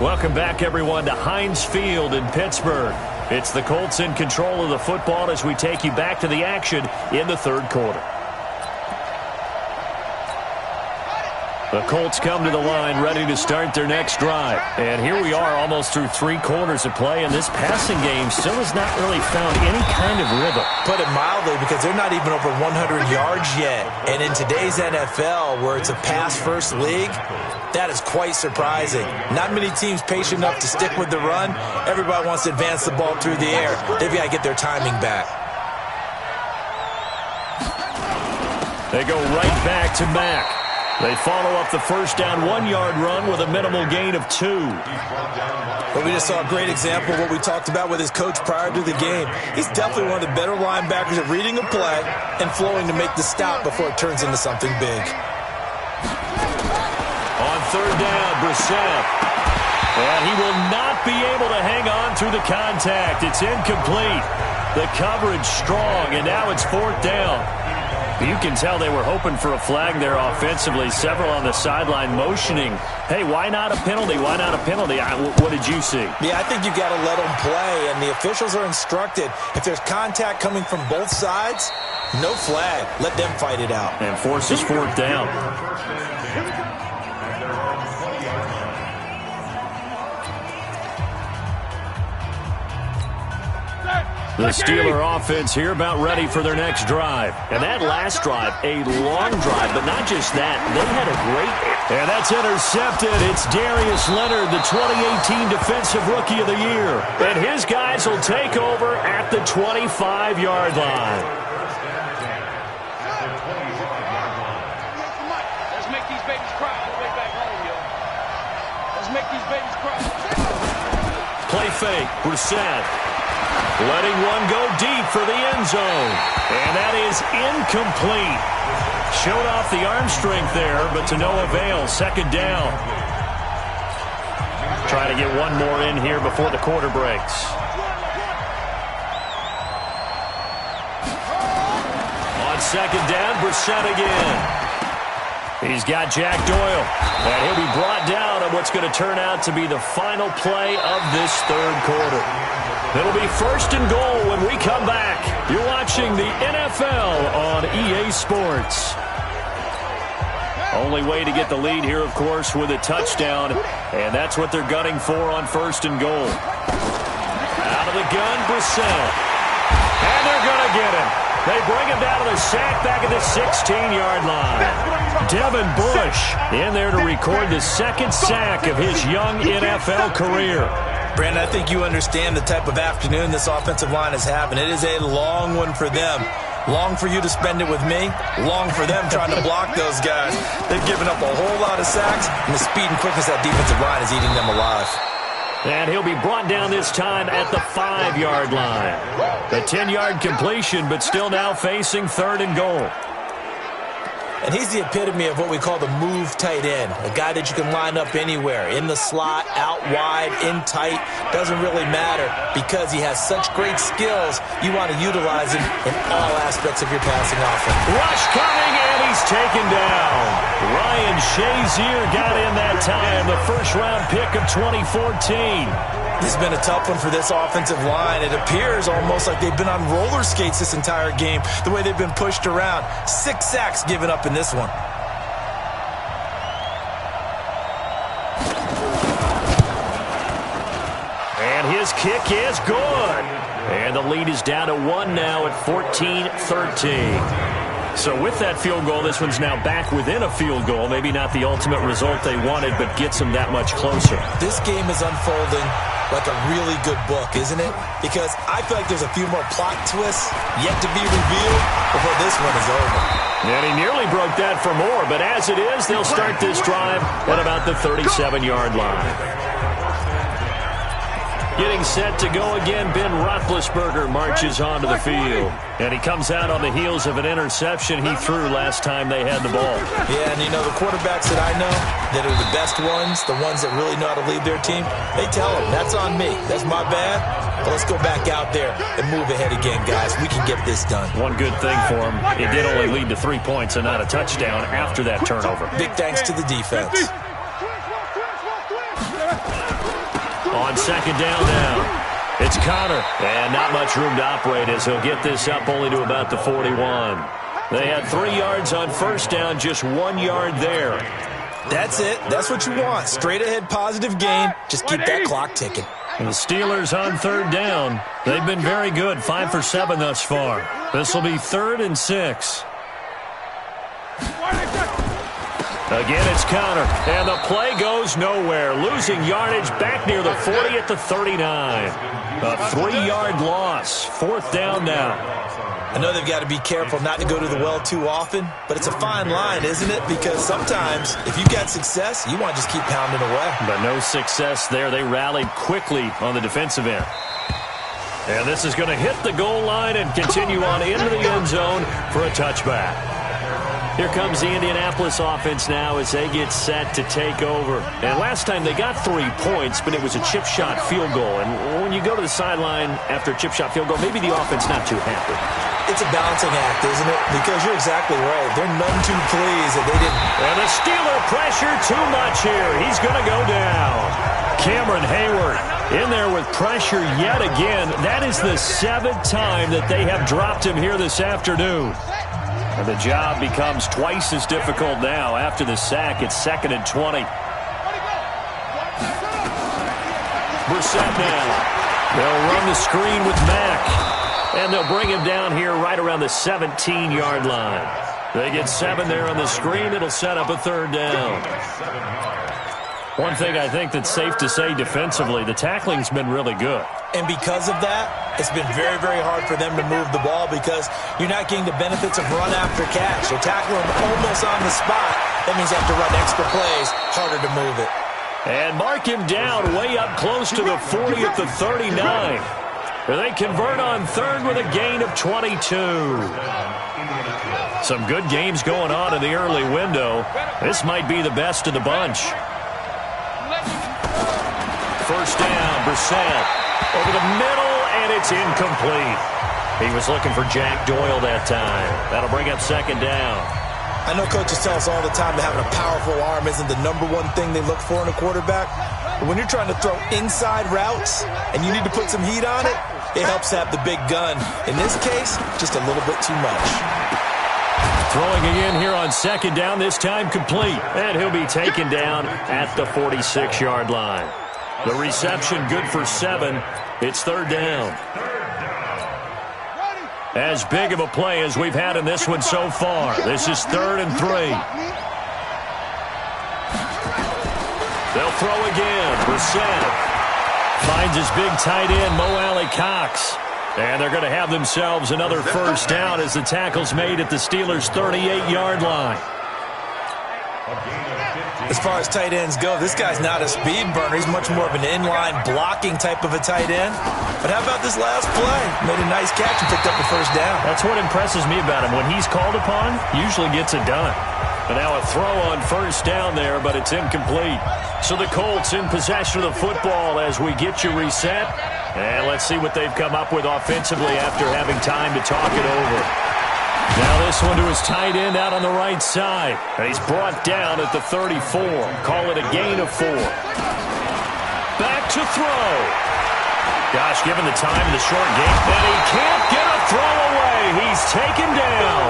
Welcome back, everyone, to Heinz Field in Pittsburgh. It's the Colts in control of the football as we take you back to the action in the third quarter. The Colts come to the line ready to start their next drive. And here we are almost through 3 quarters of play, and this passing game still has not really found any kind of rhythm. Put it mildly, because they're not even over 100 yards yet. And in today's NFL, where it's a pass-first league, that is quite surprising. Not many teams patient enough to stick with the run. Everybody wants to advance the ball through the air. They've got to get their timing back. They go right back to Mack. They follow up the first down 1-yard run with a minimal gain of 2. But we just saw a great example of what we talked about with his coach prior to the game. He's definitely one of the better linebackers at reading a play and flowing to make the stop before it turns into something big. On third down, Brissett. And he will not be able to hang on through the contact. It's incomplete. The coverage strong, and now it's fourth down. You can tell they were hoping for a flag there offensively. Several on the sideline motioning, hey, why not a penalty? Why not a penalty? What did you see? Yeah, I think you got to let them play, and the officials are instructed. If there's contact coming from both sides, no flag. Let them fight it out. And forces fourth down. The Steeler offense here about ready for their next drive. And that last drive, a long drive, but not just that. They had a great... And that's intercepted. It's Darius Leonard, the 2018 Defensive Rookie of the Year. And his guys will take over at the 25-yard line. Let's make these babies cry on the way back home, yo. Let's make these babies cry. Play fake, Brissett. Letting one go deep for the end zone. And that is incomplete. Showed off the arm strength there, but to no avail. Second down. Try to get one more in here before the quarter breaks. On second down, Brissett again. He's got Jack Doyle. And he'll be brought down on what's going to turn out to be the final play of this third quarter. It'll be first and goal when we come back. You're watching the NFL on EA Sports. Only way to get the lead here, of course, with a touchdown. And that's what they're gunning for on first and goal. Out of the gun, Brissett. And they're going to get him. They bring him down to the sack back at the 16-yard line. Devin Bush in there to record the second sack of his young NFL career. Brandon, I think you understand the type of afternoon this offensive line is having. It is a long one for them. Long for you to spend it with me. Long for them trying to block those guys. They've given up a whole lot of sacks, and the speed and quickness of that defensive line is eating them alive. And he'll be brought down this time at the 5-yard line. The 10-yard completion, but still now facing third and goal. And he's the epitome of what we call the move tight end. A guy that you can line up anywhere. In the slot, out wide, in tight. Doesn't really matter because he has such great skills. You want to utilize him in all aspects of your passing offense. Rush coming, and he's taken down. Ryan Shazier got in that time. The first-round pick of 2014. This has been a tough one for this offensive line. It appears almost like they've been on roller skates this entire game, the way they've been pushed around. 6 sacks given up in this one. And his kick is good. And the lead is down to 1 now at 14-13. So with that field goal, this one's now back within a field goal. Maybe not the ultimate result they wanted, but gets them that much closer. This game is unfolding like a really good book, isn't it? Because I feel like there's a few more plot twists yet to be revealed before this one is over. And he nearly broke that for more, but as it is, they'll start this drive at about the 37-yard line. Getting set to go again, Ben Roethlisberger marches onto the field. And he comes out on the heels of an interception he threw last time they had the ball. Yeah, and you know, the quarterbacks that I know that are the best ones, the ones that really know how to lead their team, they tell them, that's on me. That's my bad. But let's go back out there and move ahead again, guys. We can get this done. One good thing for him, it did only lead to 3 points and not a touchdown after that turnover. Big thanks to the defense. On second down now. It's Connor, and not much room to operate as he'll get this up only to about the 41. They had 3 yards on first down, just 1 yard there. That's it. That's what you want. Straight ahead positive gain. Just keep that clock ticking. And the Steelers on third down. They've been very good, 5 for 7 thus far. This will be 3rd and 6. Again, it's Connor, and the play goes nowhere. Losing yardage back near the 40 at the 39. A 3-yard loss. 4th down now. I know they've got to be careful not to go to the well too often, but it's a fine line, isn't it? Because sometimes, if you've got success, you want to just keep pounding away. But no success there. They rallied quickly on the defensive end. And this is going to hit the goal line and continue on into the end zone for a touchback. Here comes the Indianapolis offense now as they get set to take over. And last time they got 3 points, but it was a chip shot field goal. And when you go to the sideline after a chip shot field goal, maybe the offense not too happy. It's a balancing act, isn't it? Because you're exactly right. They're none too pleased that they didn't. And the Steeler pressure too much here. He's going to go down. Cameron Hayward in there with pressure yet again. That is the 7th time that they have dropped him here this afternoon. And the job becomes twice as difficult now after the sack. It's 2nd and 20. Brissett now. They'll run the screen with Mack. And they'll bring him down here right around the 17-yard line. They get 7 there on the screen. It'll set up a 3rd down. One thing I think that's safe to say defensively, the tackling's been really good. And because of that, it's been very, very hard for them to move the ball because you're not getting the benefits of run after catch. They're tackling almost on the spot. That means you have to run extra plays, harder to move it. And mark him down way up close to the 40 at the 39. They convert on 3rd with a gain of 22. Some good games going on in the early window. This might be the best of the bunch. First down, Brissett over the middle, and it's incomplete. He was looking for Jack Doyle that time. That'll bring up 2nd down. I know coaches tell us all the time that having a powerful arm isn't the #1 thing they look for in a quarterback. But when you're trying to throw inside routes and you need to put some heat on it, it helps have the big gun. In this case, just a little bit too much. Throwing again here on 2nd down, this time complete. And he'll be taken down at the 46-yard line. The reception good for 7. It's 3rd down. As big of a play as we've had in this one so far. This is 3rd and 3. They'll throw again. Brissett finds his big tight end, Mo Alley-Cox. And they're going to have themselves another first down as the tackle's made at the Steelers' 38-yard line. As far as tight ends go, this guy's not a speed burner. He's much more of an inline blocking type of a tight end. But how about this last play? Made a nice catch and picked up the first down. That's what impresses me about him. When he's called upon, usually gets it done. And now a throw on first down there, but it's incomplete. So the Colts in possession of the football as we get you reset. And let's see what they've come up with offensively after having time to talk it over. Now this one to his tight end out on the right side. And he's brought down at the 34. Call it a gain of 4. Back to throw. Gosh, given the time in the short game, and he can't get a throw away. He's taken down.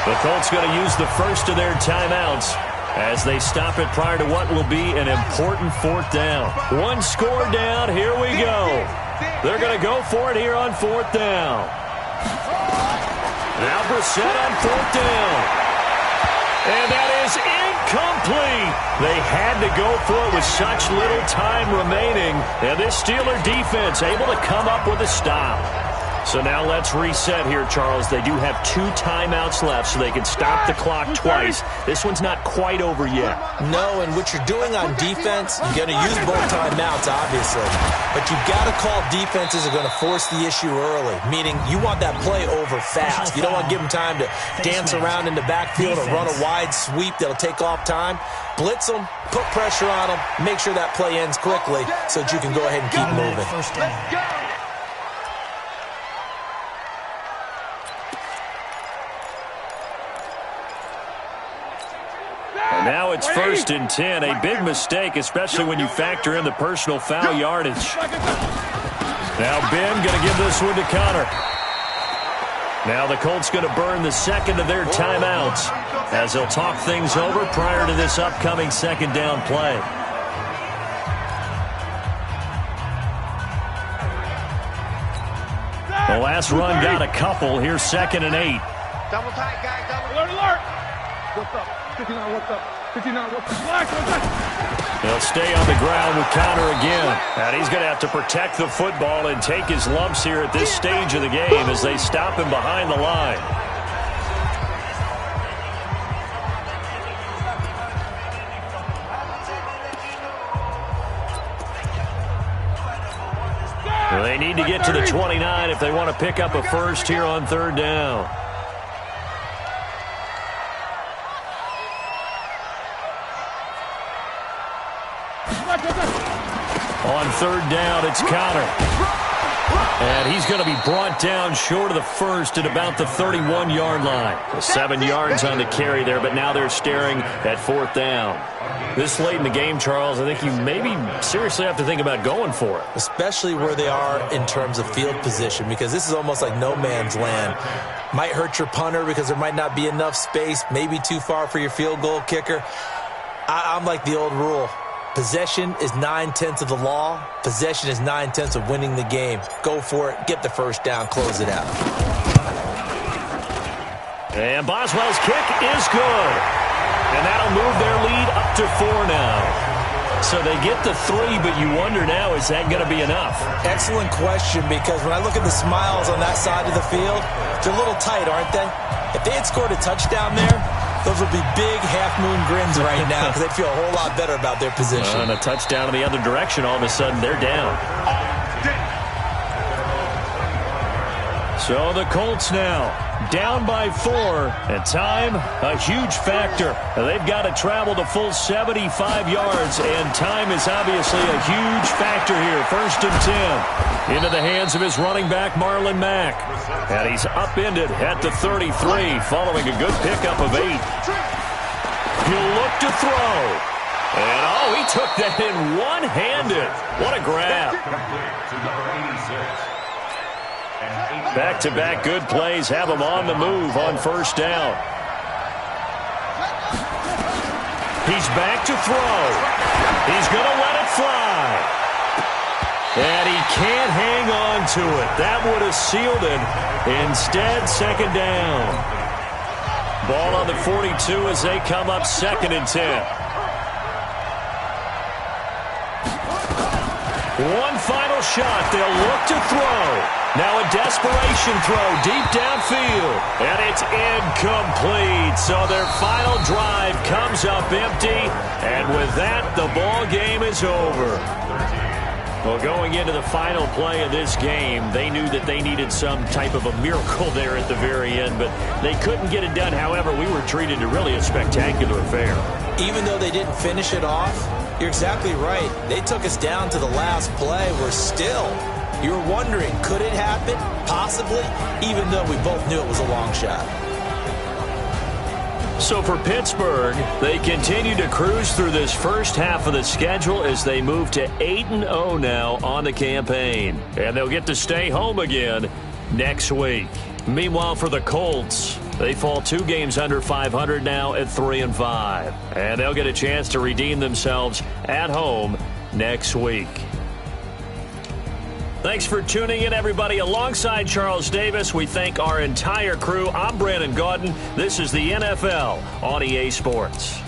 The Colts going to use the first of their timeouts as they stop it prior to what will be an important 4th down. 1 score down. Here we go. They're going to go for it here on 4th down. Now Brissett on 4th down. And that is incomplete. They had to go for it with such little time remaining. And this Steeler defense able to come up with a stop. So now let's reset here, Charles. They do have 2 timeouts left, so they can stop the clock twice. This one's not quite over yet. No, and what you're doing on defense, you're going to use both timeouts, obviously. But you've got to call defenses are going to force the issue early, meaning you want that play over fast. You don't want to give them time to dance around in the backfield or run a wide sweep that'll take off time. Blitz them, put pressure on them, make sure that play ends quickly so that you can go ahead and keep moving. And now it's 1st and 10. A big mistake, especially when you factor in the personal foul yardage. Now Ben going to give this one to Connor. Now the Colts going to burn the second of their timeouts as they'll talk things over prior to this upcoming second down play. The last run got a couple. Here's 2nd and 8. Double tight, guys. Double alert. What's up? 59, what's up? 59, what's up? He'll stay on the ground with Connor again. And he's going to have to protect the football and take his lumps here at this stage of the game as they stop him behind the line. Well, they need to get to the 29 if they want to pick up a first here on 3rd down. On 3rd down, it's Connor. And he's going to be brought down short of the first at about the 31-yard line. 7 yards on the carry there, but now they're staring at 4th down. This late in the game, Charles, I think you maybe seriously have to think about going for it. Especially where they are in terms of field position, because this is almost like no man's land. Might hurt your punter because there might not be enough space, maybe too far for your field goal kicker. I'm like the old rule. Possession is 9/10 of the law. Possession is 9/10 of winning the game. Go for it. Get the first down. Close it out. And Boswell's kick is good. And that'll move their lead up to 4 now. So they get the 3, but you wonder now, is that going to be enough? Excellent question, because when I look at the smiles on that side of the field, they're a little tight, aren't they? If they had scored a touchdown there, those would be big half-moon grins right now because they'd feel a whole lot better about their position. And a touchdown in the other direction, all of a sudden they're down. So the Colts now down by 4, and time a huge factor. They've got to travel the full 75 yards, and time is obviously a huge factor here. 1st and 10 into the hands of his running back Marlon Mack, and he's upended at the 33 following a good pickup of 8. He'll look to throw, and he took that in one-handed. What a grab. Back-to-back good plays have him on the move on 1st down. He's back to throw. He's going to let it fly. And he can't hang on to it. That would have sealed it. Instead, 2nd down. Ball on the 42 as they come up 2nd and 10. One final shot. They'll look to throw. Now a desperation throw deep downfield. And it's incomplete. So their final drive comes up empty. And with that, the ball game is over. Well, going into the final play of this game, they knew that they needed some type of a miracle there at the very end, but they couldn't get it done. However, we were treated to really a spectacular affair. Even though they didn't finish it off, you're exactly right. They took us down to the last play. We're still, you were wondering, could it happen? Possibly, even though we both knew it was a long shot. So for Pittsburgh, they continue to cruise through this first half of the schedule as they move to 8-0 now on the campaign. And they'll get to stay home again next week. Meanwhile, for the Colts, they fall 2 games under 500 now at 3-5. And they'll get a chance to redeem themselves at home next week. Thanks for tuning in, everybody. Alongside Charles Davis, we thank our entire crew. I'm Brandon Gaudin. This is the NFL on EA Sports.